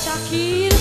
Syakir.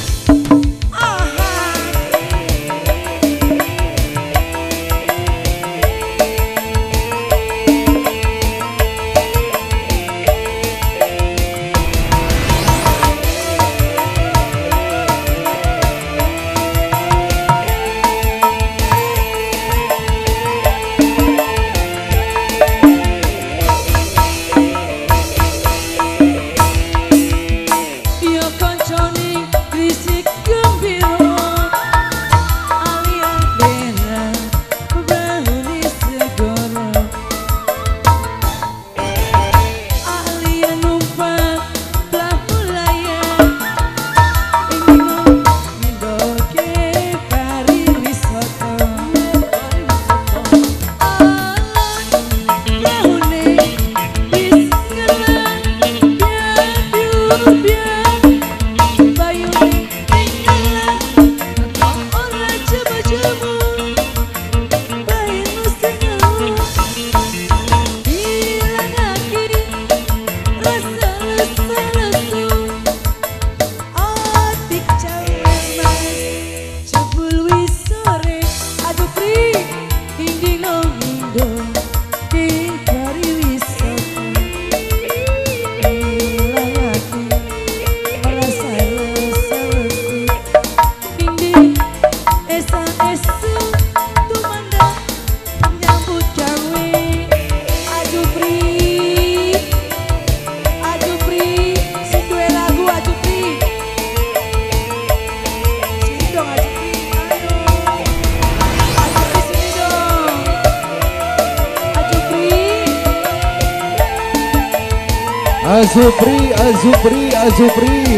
Azupri,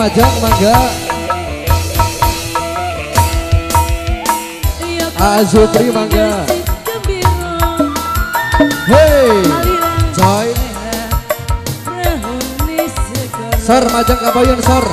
majang mangga. Azupri mangga. Hey, coy. Sor majang kaboyon sor.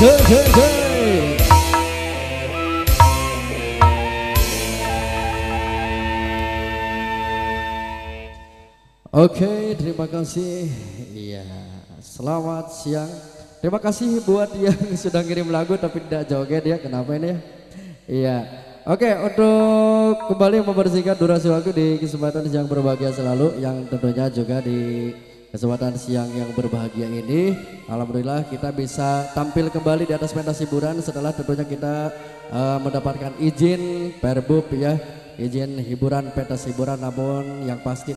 Jai. Oke, terima kasih. Iya, selamat siang. Terima kasih buat yang sudah ngirim lagu tapi tidak joget ya. Kenapa ini ya? Iya. Oke, untuk kembali membersihkan durasi waktu di kesempatan siang berbahagia selalu, yang tentunya juga di kesempatan siang yang berbahagia ini, alhamdulillah kita bisa tampil kembali di atas pentas hiburan setelah tentunya kita mendapatkan izin perbub ya, izin hiburan pentas hiburan, namun yang pasti